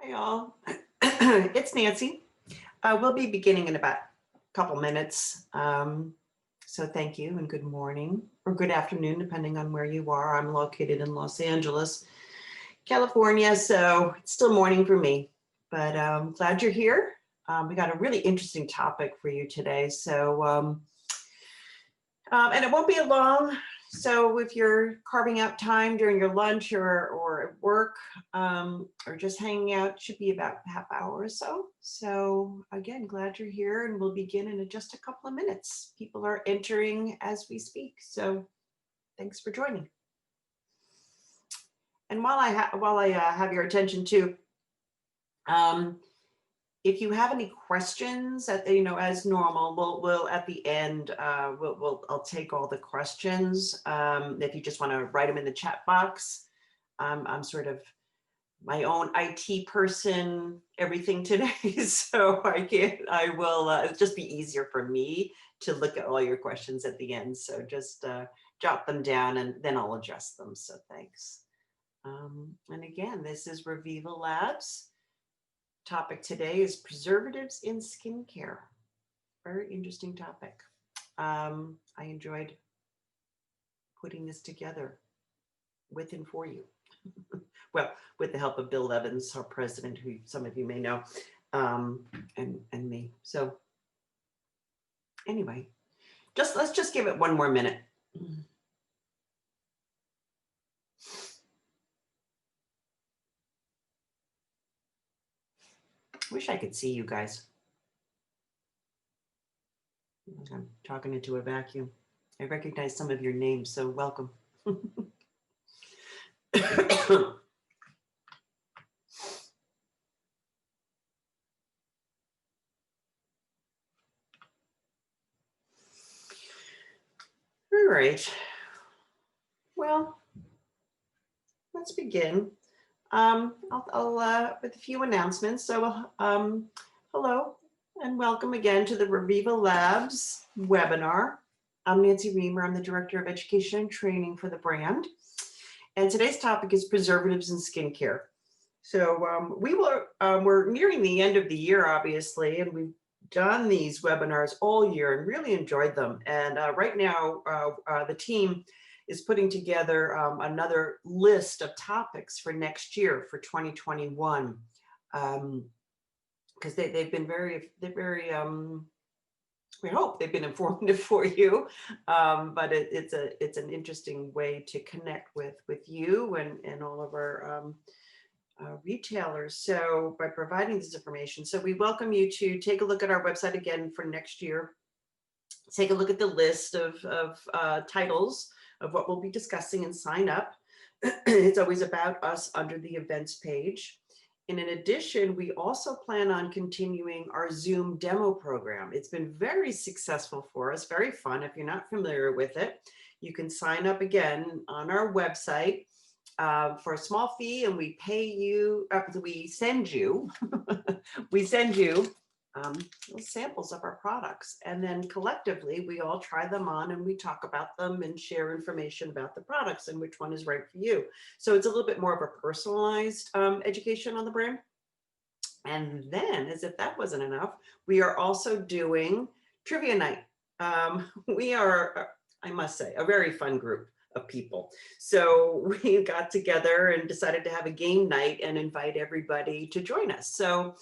Hi all, it's Nancy. We'll be beginning in about a couple minutes. So thank you and good morning or good afternoon, depending on where you are. I'm located in Los Angeles, California, so it's still morning for me, but glad you're here. We got a really interesting topic for you today. And it won't be long. So if you're carving out time during your lunch or at work or just hanging out, it should be about a half hour or so. So again, glad you're here, and we'll begin in just a couple of minutes. People are entering as we speak. So thanks for joining. And while I have your attention too, if you have any questions, as normal, we'll at the end, I'll take all the questions. If you just want to write them in the chat box, I'm sort of my own IT person, everything today, so I will. It'll just be easier for me to look at all your questions at the end. So just jot them down, and then I'll address them. So thanks. And again, this is Reviva Labs. Topic today is preservatives in skincare. Very interesting topic. I enjoyed putting this together with and for you. Well, with the help of Bill Evans, our president, who some of you may know, and me. So anyway, let's just give it one more minute. Wish I could see you guys. I'm talking into a vacuum. I recognize some of your names, so welcome. All right. Well, let's begin. I'll with a few announcements. So hello and welcome again to the Reviva Labs webinar. I'm Nancy Reamer. I'm the Director of Education and Training for the brand. And today's topic is preservatives in skincare. So we're nearing the end of the year, obviously, and we've done these webinars all year and really enjoyed them. And right now, the team is putting together another list of topics for next year for 2021, because they've been very we hope they've been informative for you, but it's an interesting way to connect with you and all of our retailers. So by providing this information, so we welcome you to take a look at our website again for next year. Take a look at the list of titles of what we'll be discussing and sign up. It's always about us under the events page. And in addition, we also plan on continuing our Zoom demo program. It's been very successful for us, very fun. If you're not familiar with it, you can sign up again on our website for a small fee, and we pay you, we send you, little samples of our products, and then collectively we all try them on and we talk about them and share information about the products and which one is right for you. So it's a little bit more of a personalized education on the brand. And then, as if that wasn't enough, we are also doing trivia night. We are, I must say, a very fun group of people. So we got together and decided to have a game night and invite everybody to join us. So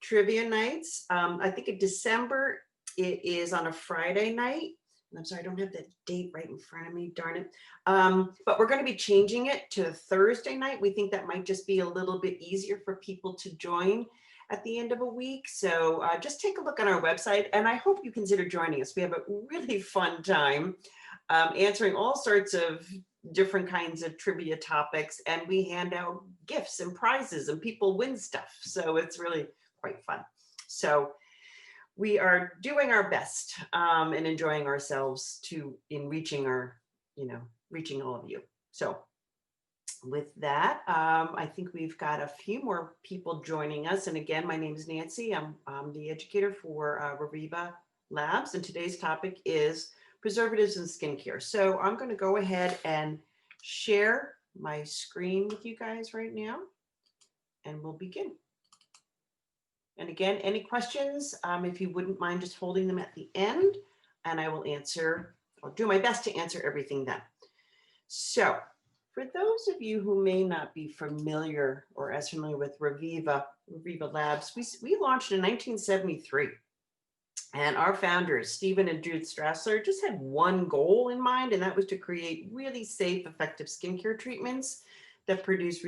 trivia nights, I think in December, it is on a Friday night. I'm sorry, I don't have that date right in front of me, darn it. But we're going to be changing it to Thursday night. We think that might just be a little bit easier for people to join at the end of a week. So just take a look on our website, and I hope you consider joining us. We have a really fun time answering all sorts of different kinds of trivia topics, and we hand out gifts and prizes, and people win stuff. So it's really quite fun. So we are doing our best and enjoying ourselves in reaching reaching all of you. So with that, I think we've got a few more people joining us. And again, my name is Nancy. I'm the educator for Reviva Labs, and today's topic is preservatives in skincare. So I'm going to go ahead and share my screen with you guys right now, and we'll begin. And again, any questions, if you wouldn't mind just holding them at the end, and I will answer, I'll do my best to answer everything then. So for those of you who may not be familiar or as familiar with Reviva Labs, we launched in 1973. And our founders, Stephen and Judith Strassler, just had one goal in mind, and that was to create really safe, effective skincare treatments that produce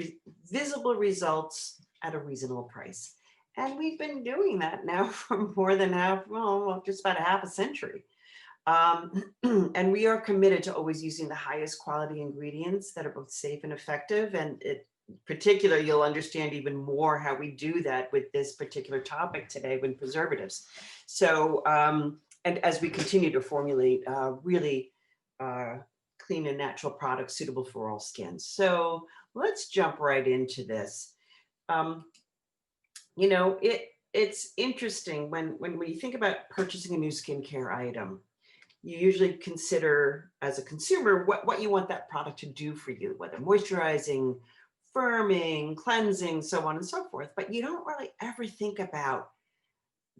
visible results at a reasonable price. And we've been doing that now for more than just about a half a century. And we are committed to always using the highest quality ingredients that are both safe and effective. And in particular, you'll understand even more how we do that with this particular topic today with preservatives. So, and as we continue to formulate really clean and natural products suitable for all skins. So let's jump right into this. You know, it's interesting when you think about purchasing a new skincare item, you usually consider as a consumer what you want that product to do for you, whether moisturizing, firming, cleansing, so on and so forth. But you don't really ever think about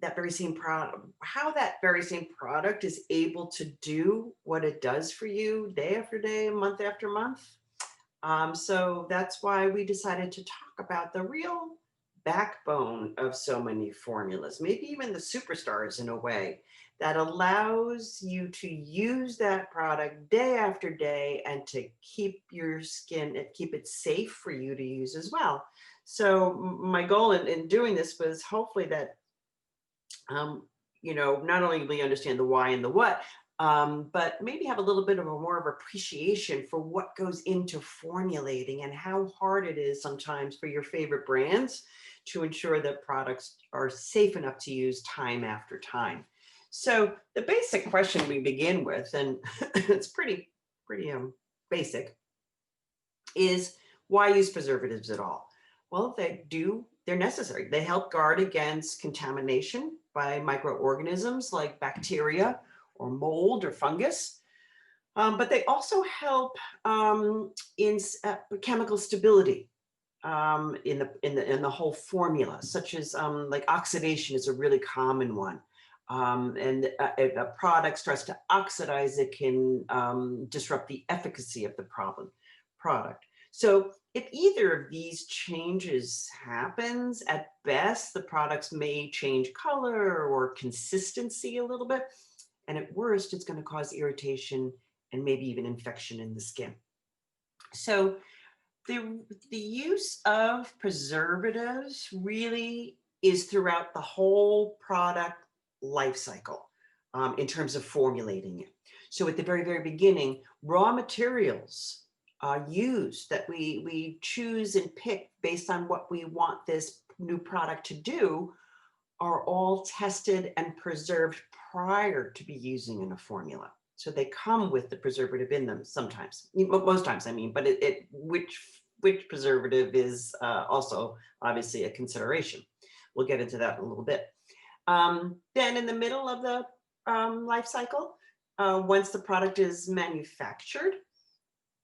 that very same product, how that very same product is able to do what it does for you day after day, month after month. So that's why we decided to talk about the real backbone of so many formulas, maybe even the superstars in a way, that allows you to use that product day after day and to keep your skin and keep it safe for you to use as well. So my goal in doing this was hopefully that, you know, not only we understand the why and the what, but maybe have a little bit of a more of appreciation for what goes into formulating and how hard it is sometimes for your favorite brands to ensure that products are safe enough to use time after time. So the basic question we begin with, and it's pretty basic, is why use preservatives at all? Well, they're necessary. They help guard against contamination by microorganisms like bacteria or mold or fungus. But they also help in chemical stability in the whole formula, such as like oxidation is a really common one. And if a product starts to oxidize, it can disrupt the efficacy of the product. So if either of these changes happens, at best, the products may change color or consistency a little bit. And at worst, it's going to cause irritation and maybe even infection in the skin. So the use of preservatives really is throughout the whole product life cycle in terms of formulating it. So at the very, very beginning, raw materials used that we choose and pick based on what we want this new product to do are all tested and preserved prior to be using in a formula. So they come with the preservative in them sometimes, most times, I mean, but which preservative is also obviously a consideration. We'll get into that in a little bit. Then in the middle of the life cycle, once the product is manufactured,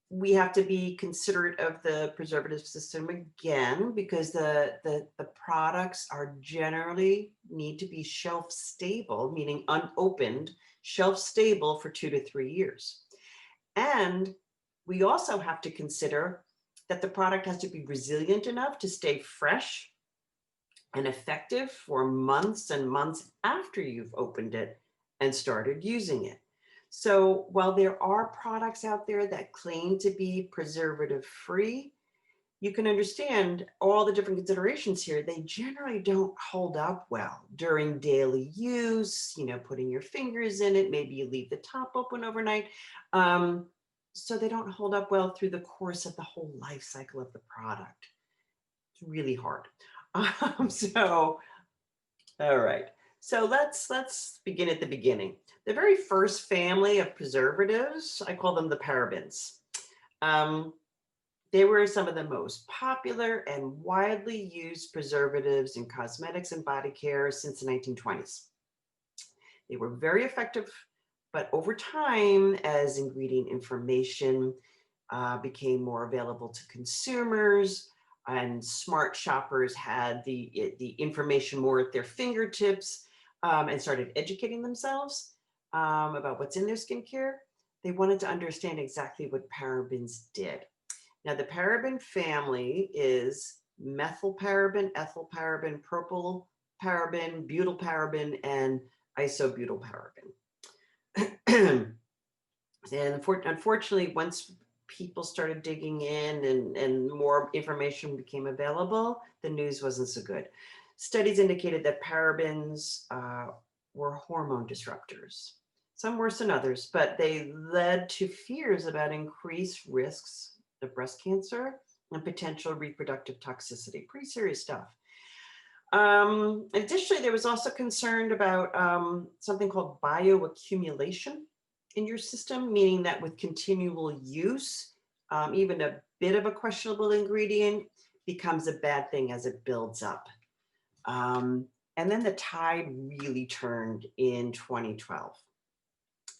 we have to be considerate of the preservative system again, because the products are generally need to be shelf stable, meaning unopened, shelf stable for 2 to 3 years. And we also have to consider that the product has to be resilient enough to stay fresh and effective for months and months after you've opened it and started using it. So while there are products out there that claim to be preservative free, you can understand all the different considerations here. They generally don't hold up well during daily use, you know, putting your fingers in it, maybe you leave the top open overnight. So they don't hold up well through the course of the whole life cycle of the product. It's really hard. So, all right. So let's begin at the beginning. The very first family of preservatives, I call them the parabens. They were some of the most popular and widely used preservatives in cosmetics and body care since the 1920s. They were very effective, but over time, as ingredient information became more available to consumers, and smart shoppers had the information more at their fingertips, and started educating themselves about what's in their skincare. They wanted to understand exactly what parabens did. Now, the paraben family is methylparaben, ethylparaben, propylparaben, butylparaben, and isobutylparaben. And unfortunately, once people started digging in and more information became available, the news wasn't so good. Studies indicated that parabens were hormone disruptors, some worse than others, but they led to fears about increased risks of breast cancer and potential reproductive toxicity. Pretty serious stuff. Additionally, there was also concern about something called bioaccumulation in your system, meaning that with continual use, even a bit of a questionable ingredient becomes a bad thing as it builds up. And then the tide really turned in 2012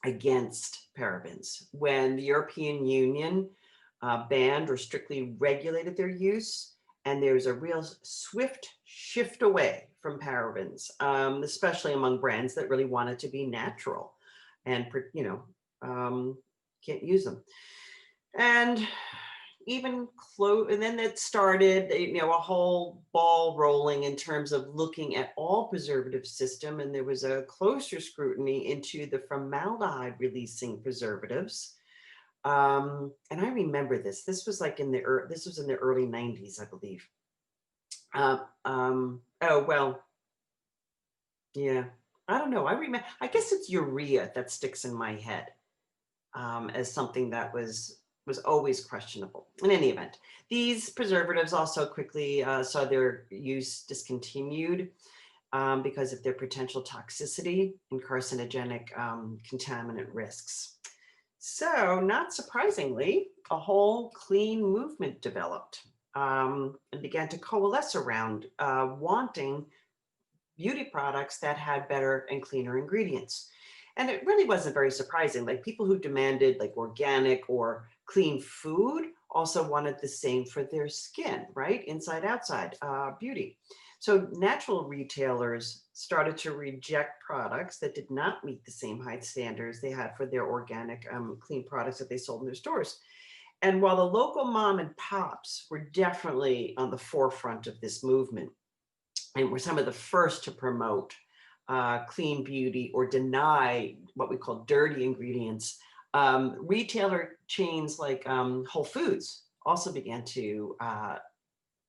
against parabens when the European Union banned or strictly regulated their use. And there's a real swift shift away from parabens, especially among brands that really wanted to be natural and, can't use them. And even and then it started, a whole ball rolling in terms of looking at all preservative system. And there was a closer scrutiny into the formaldehyde releasing preservatives. And I remember this. This was like in the early 90s, I believe. Oh, well, yeah, I don't know. I remember, I guess it's urea that sticks in my head as something that was always questionable. In any event, these preservatives also quickly saw their use discontinued because of their potential toxicity and carcinogenic contaminant risks. So, not surprisingly, a whole clean movement developed and began to coalesce around wanting beauty products that had better and cleaner ingredients. And it really wasn't very surprising. Like people who demanded like organic or clean food also wanted the same for their skin, right? Inside, outside beauty. So natural retailers started to reject products that did not meet the same high standards they had for their organic, clean products that they sold in their stores. And while the local mom and pops were definitely on the forefront of this movement and were some of the first to promote clean beauty or deny what we call dirty ingredients, retailer chains like Whole Foods also began to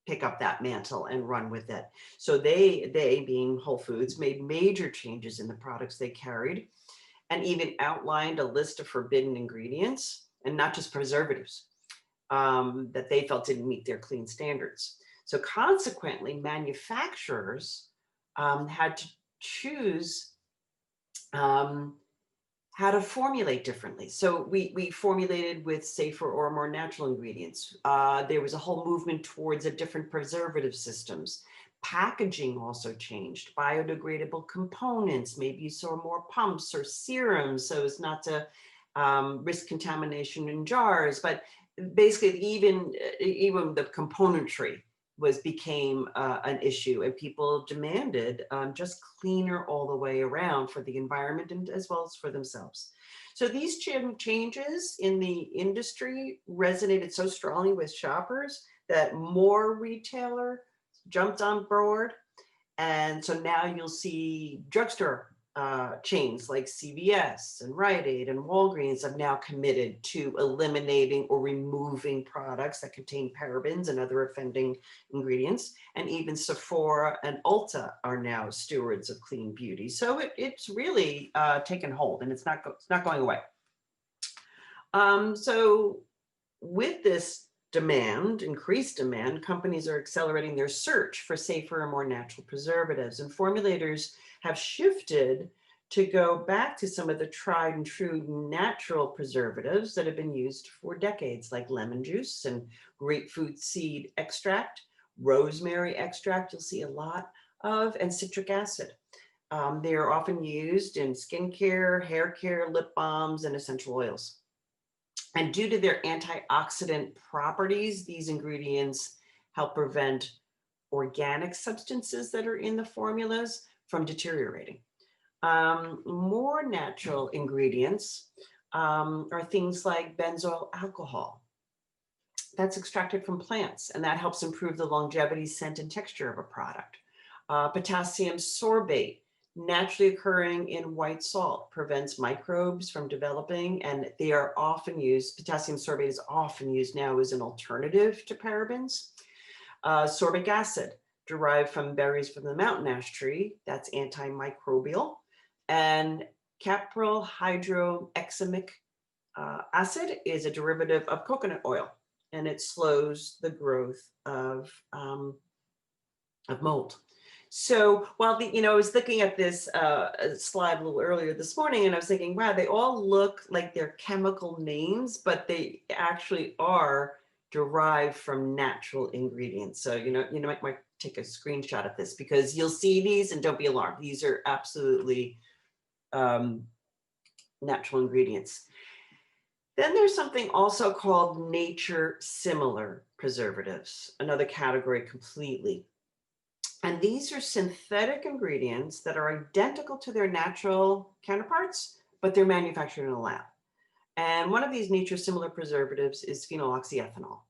pick up that mantle and run with it. So they being Whole Foods, made major changes in the products they carried and even outlined a list of forbidden ingredients and not just preservatives that they felt didn't meet their clean standards. So consequently, manufacturers had to choose how to formulate differently. So we formulated with safer or more natural ingredients. There was a whole movement towards a different preservative systems. Packaging also changed. Biodegradable components. Maybe you saw more pumps or serums so as not to risk contamination in jars. But basically, even the componentry became an issue, and people demanded just cleaner all the way around for the environment and as well as for themselves. So these changes in the industry resonated so strongly with shoppers that more retailer jumped on board. And so now you'll see drugstore chains like CVS and Rite Aid and Walgreens have now committed to eliminating or removing products that contain parabens and other offending ingredients. And even Sephora and Ulta are now stewards of clean beauty. So it's really taken hold, and it's not going away. So with this increased demand, companies are accelerating their search for safer and more natural preservatives, and formulators have shifted to go back to some of the tried and true natural preservatives that have been used for decades, like lemon juice and grapefruit seed extract, rosemary extract, you'll see a lot of, and citric acid. They are often used in skincare, hair care, lip balms, and essential oils. And due to their antioxidant properties, these ingredients help prevent organic substances that are in the formulas from deteriorating. More natural ingredients are things like benzoyl alcohol. That's extracted from plants, and that helps improve the longevity, scent, and texture of a product. Potassium sorbate, naturally occurring in white salt, prevents microbes from developing, and they are often used, potassium sorbate is often used now as an alternative to parabens. Sorbic acid, derived from berries from the mountain ash tree, that's antimicrobial. And capryl hydroxamic acid is a derivative of coconut oil, and it slows the growth of mold. So while I was looking at this slide a little earlier this morning, and I was thinking, wow, they all look like they're chemical names, but they actually are derived from natural ingredients. So you might take a screenshot of this, because you'll see these and don't be alarmed. These are absolutely natural ingredients. Then there's something also called nature similar preservatives, another category completely. And these are synthetic ingredients that are identical to their natural counterparts, but they're manufactured in a lab. And one of these nature similar preservatives is phenoxyethanol.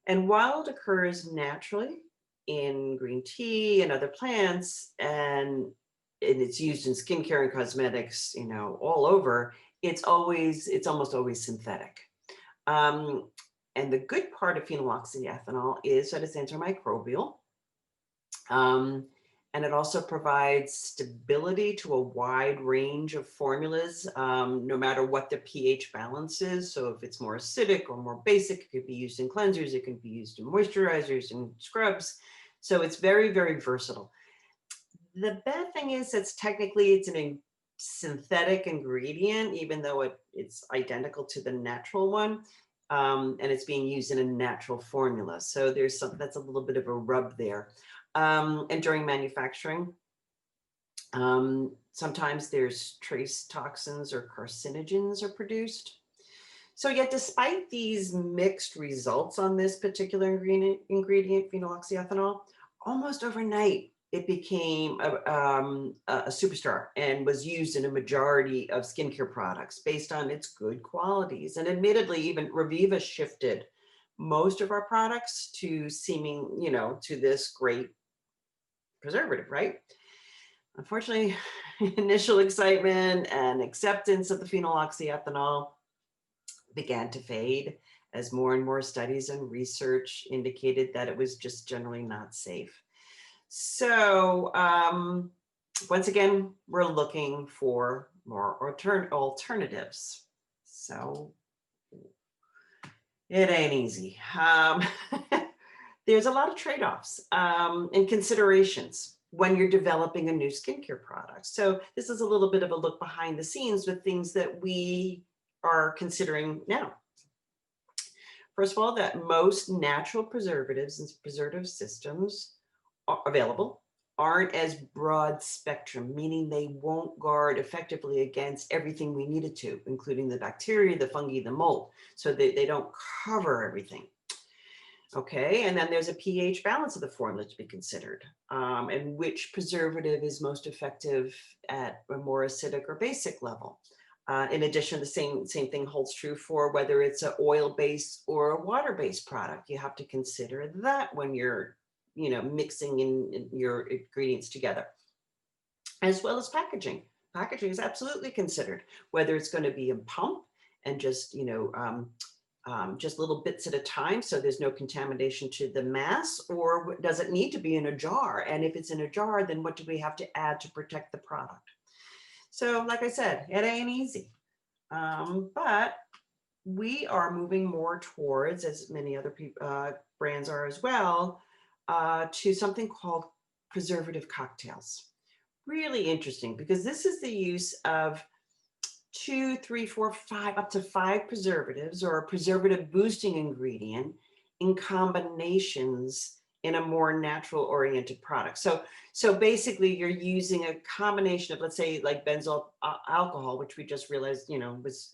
And while it occurs naturally in green tea and other plants, and it's used in skincare and cosmetics, all over, it's almost always synthetic. And the good part of phenoxyethanol is that it's antimicrobial. And it also provides stability to a wide range of formulas, no matter what the pH balance is. So if it's more acidic or more basic, it could be used in cleansers, it can be used in moisturizers and scrubs. So it's very, very versatile. The bad thing is it's a synthetic ingredient, even though it's identical to the natural one. And it's being used in a natural formula. So that's a little bit of a rub there. And during manufacturing, sometimes there's trace toxins or carcinogens are produced. So yet, despite these mixed results on this particular ingredient, phenoxyethanol, almost overnight, it became a superstar and was used in a majority of skincare products based on its good qualities. And admittedly, even Reviva shifted most of our products to to this great preservative, right? Unfortunately, initial excitement and acceptance of the phenoxyethanol began to fade as more and more studies and research indicated that it was just generally not safe. So once again, we're looking for more alternatives. So it ain't easy. There's a lot of trade-offs and considerations when you're developing a new skincare product. So this is a little bit of a look behind the scenes with things that we are considering now. First of all, that most natural preservatives and preservative systems available aren't as broad spectrum, meaning they won't guard effectively against everything we need it to, including the bacteria, the fungi, the mold. So they don't cover everything. Okay, and then there's a pH balance of the formula to be considered, and which preservative is most effective at a more acidic or basic level. In addition, the same thing holds true for whether it's an oil-based or a water-based product. You have to consider that when you're, mixing in your ingredients together, as well as packaging. Packaging is absolutely considered, whether it's going to be a pump and just, just little bits at a time, so there's no contamination to the mass, or does it need to be in a jar? And if it's in a jar, then what do we have to add to protect the product? So like I said, it ain't easy, but we are moving more towards, as many other brands are as well, to something called preservative cocktails. Really interesting, because this is the use of 2, 3, 4, 5, up to 5 preservatives or a preservative boosting ingredient in combinations in a more natural oriented product. So basically you're using a combination of, let's say, like benzoyl alcohol, which we just realized,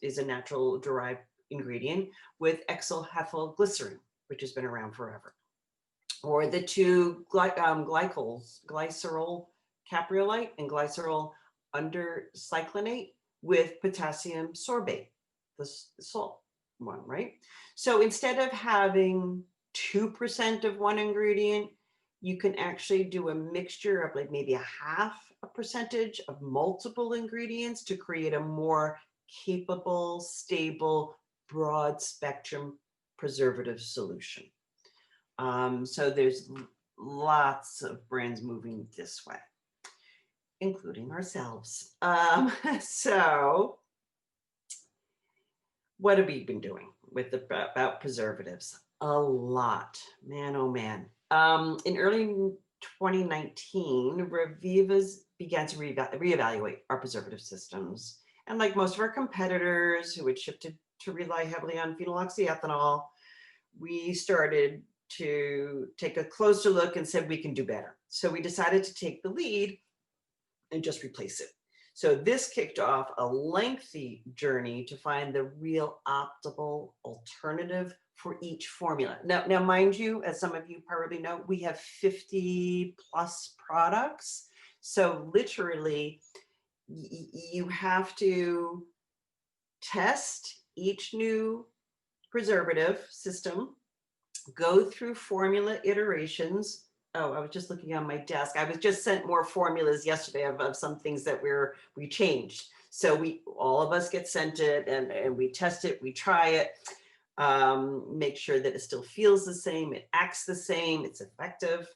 is a natural derived ingredient, with ethyl glycerin, which has been around forever. or the two glycols, glycerol caprolite and glycerol undercyclinate with potassium sorbate, the salt one, right? So instead of having 2% of one ingredient, you can actually do a mixture of like maybe a half a percentage of multiple ingredients to create a more capable, stable, broad spectrum preservative solution. So there's lots of brands moving this way, including ourselves. So what have we been doing with about preservatives? A lot, man, oh man. In early 2019, Reviva's began to reevaluate our preservative systems. And like most of our competitors who had shifted to rely heavily on phenoxyethanol, we started to take a closer look and said we can do better. So we decided to take the lead and just replace it. So this kicked off a lengthy journey to find the real optimal alternative for each formula. Now, mind you, as some of you probably know, we have 50 plus products. So literally, you have to test each new preservative system, go through formula iterations. Oh, I was just looking on my desk. I was just sent more formulas yesterday of some things that we changed. So all of us get sent it and we test it, we try it, make sure that it still feels the same, it acts the same, it's effective,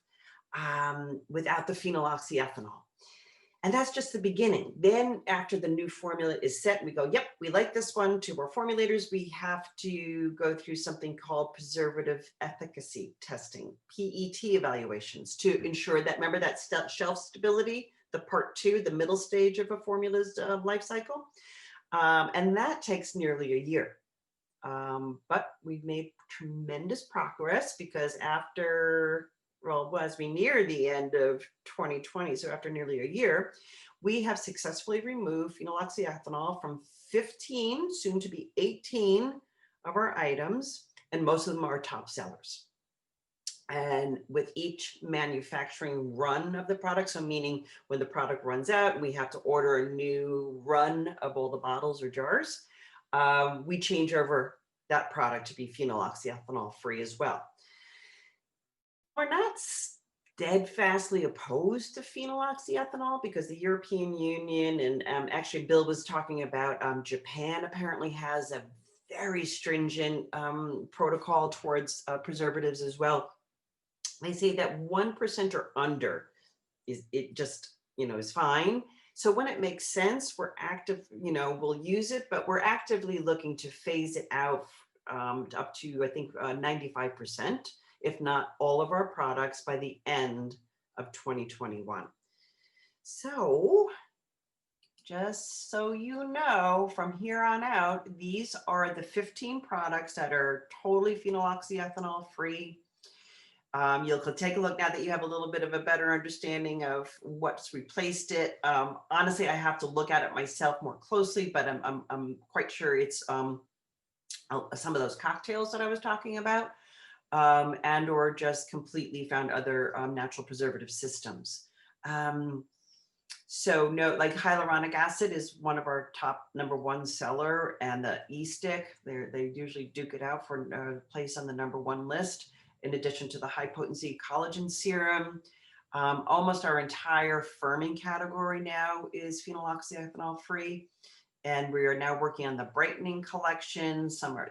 without the phenoxyethanol. And that's just the beginning. Then after the new formula is set, we go, yep, we like this one. To our formulators, we have to go through something called preservative efficacy testing, PET evaluations, to ensure that, remember that shelf stability, the part 2, the middle stage of a formula's life cycle. And that takes nearly a year. But we've made tremendous progress because as we near the end of 2020, so after nearly a year, we have successfully removed phenoxyethanol from 15, soon to be 18 of our items, and most of them are top sellers. And with each manufacturing run of the product, so meaning when the product runs out, we have to order a new run of all the bottles or jars, we change over that product to be phenoxyethanol free as well. We're not steadfastly opposed to phenoxyethanol because the European Union and actually Bill was talking about Japan apparently has a very stringent protocol towards preservatives as well. They say that 1% or under is fine. So when it makes sense, we're we'll use it, but we're actively looking to phase it out up to, I think, 95%. If not all of our products by the end of 2021. So just so you know, from here on out, these are the 15 products that are totally phenoxyethanol free. You'll take a look now that you have a little bit of a better understanding of what's replaced it. Honestly, I have to look at it myself more closely, but I'm quite sure it's some of those cocktails that I was talking about. And or just completely found other natural preservative systems. So no, like hyaluronic acid is one of our top #1 seller, and the e-stick, they usually duke it out for a place on the #1 list, in addition to the high potency collagen serum. Almost our entire firming category now is phenoxyethanol free. And we are now working on the brightening collection. Some are,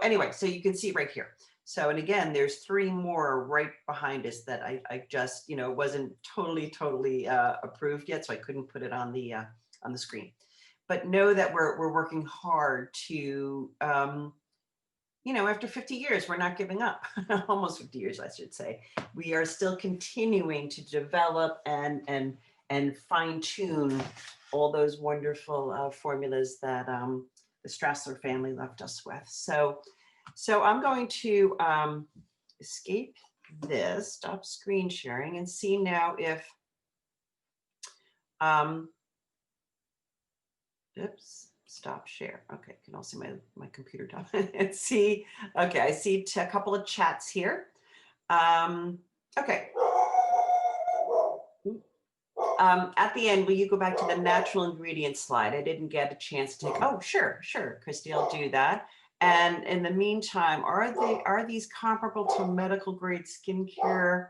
anyway, so you can see right here. So, and again, there's 3 more right behind us that I just, wasn't totally approved yet, so I couldn't put it on the screen. But know that we're working hard to, after 50 years, we're not giving up. Almost 50 years, I should say. We are still continuing to develop and fine tune all those wonderful formulas that the Strassler family left us with. So I'm going to escape this, stop screen sharing, and see now if, stop share. Okay, can also see my computer down and see, okay, I see a couple of chats here. Okay. At the end, will you go back to the natural ingredients slide? I didn't get a chance to take, oh, sure, Christy, I'll do that. And in the meantime, are these comparable to medical grade skincare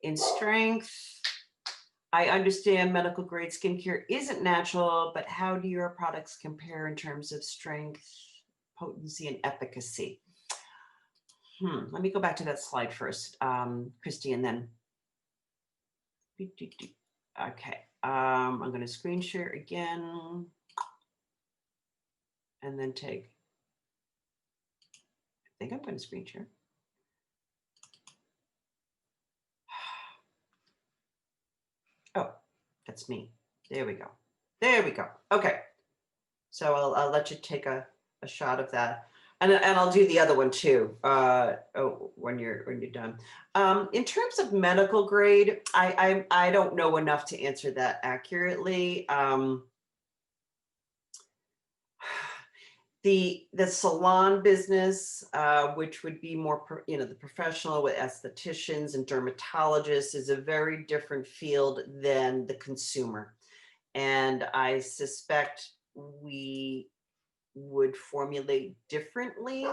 in strength? I understand medical grade skincare isn't natural, but how do your products compare in terms of strength, potency, and efficacy? Let me go back to that slide first, Christy, and then. Okay, I'm going to screen share again and then take, I think I'm going to screen share. Oh, that's me. There we go. There we go. Okay. So I'll let you take a shot of that. And I'll do the other one too, when you're done. In terms of medical grade, I don't know enough to answer that accurately. The salon business, which would be more, the professional with estheticians and dermatologists, is a very different field than the consumer. And I suspect we would formulate differently,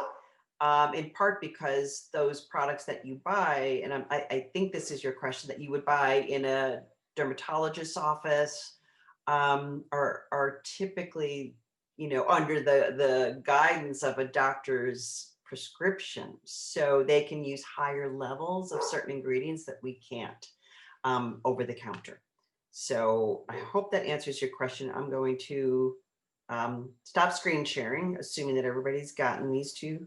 in part because those products that you buy, and I think this is your question, that you would buy in a dermatologist's office, are typically, under the guidance of a doctor's prescription. So they can use higher levels of certain ingredients that we can't, over the counter. So I hope that answers your question. I'm going to stop screen sharing, assuming that everybody's gotten these two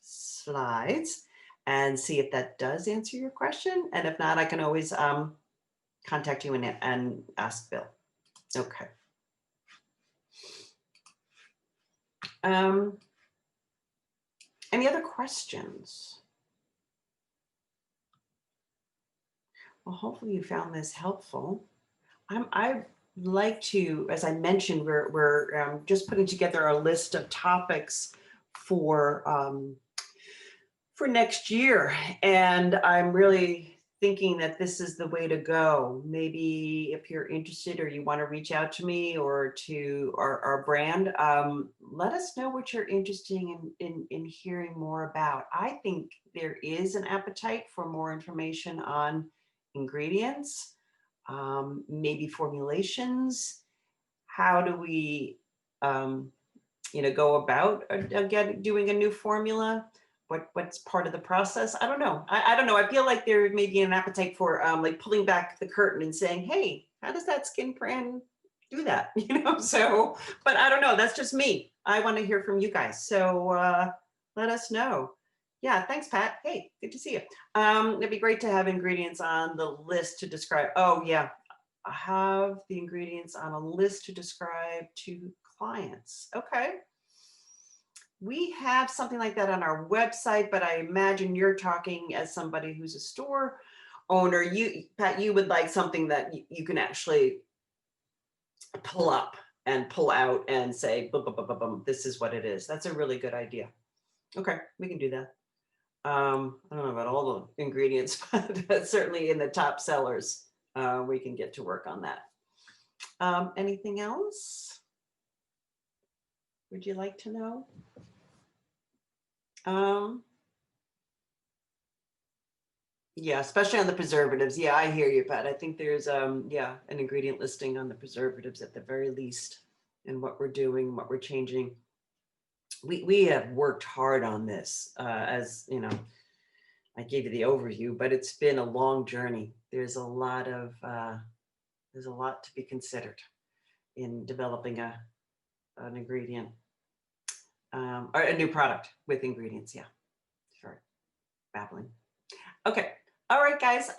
slides, and see if that does answer your question. And if not, I can always contact you and ask Bill. Okay. Any other questions? Well, hopefully you found this helpful. I'd like to, as I mentioned, we're just putting together a list of topics for next year, and I'm really thinking that this is the way to go. Maybe if you're interested or you want to reach out to me or to our brand, let us know what you're interested in hearing more about. I think there is an appetite for more information on ingredients, maybe formulations. How do we, go about again doing a new formula? What's part of the process? I don't know. I don't know. I feel like there may be an appetite for like pulling back the curtain and saying, hey, how does that skin brand do that? So, but I don't know. That's just me. I want to hear from you guys. So let us know. Yeah, thanks, Pat. Hey, good to see you. It'd be great to have ingredients on the list to describe. Oh, yeah. I have the ingredients on a list to describe to clients. Okay. We have something like that on our website, but I imagine you're talking as somebody who's a store owner. Pat, you would like something that you can actually pull up and pull out and say, boom, boom, boom, boom, boom, this is what it is. That's a really good idea. Okay, we can do that. I don't know about all the ingredients, but certainly in the top sellers, we can get to work on that. Anything else? Would you like to know? Yeah, especially on the preservatives. Yeah, I hear you, Pat. I think there's an ingredient listing on the preservatives at the very least, and what we're doing, what we're changing. We have worked hard on this, as you know. I gave you the overview, but it's been a long journey. There's a lot to be considered in developing an ingredient, or a new product with ingredients. Yeah, sure. Babbling. Okay. All right, guys.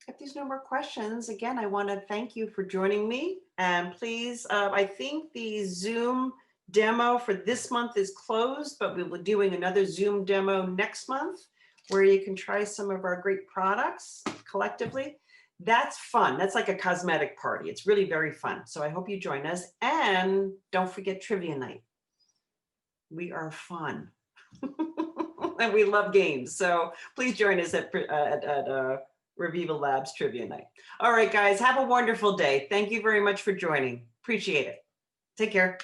If there's no more questions, again, I want to thank you for joining me. And please, I think the Zoom demo for this month is closed, but we will be doing another Zoom demo next month where you can try some of our great products collectively. That's fun. That's like a cosmetic party. It's really very fun. So I hope you join us. And don't forget trivia night. We are fun. and we love games. So please join us at Reviva Labs Trivia Night. All right, guys, have a wonderful day. Thank you very much for joining. Appreciate it. Take care.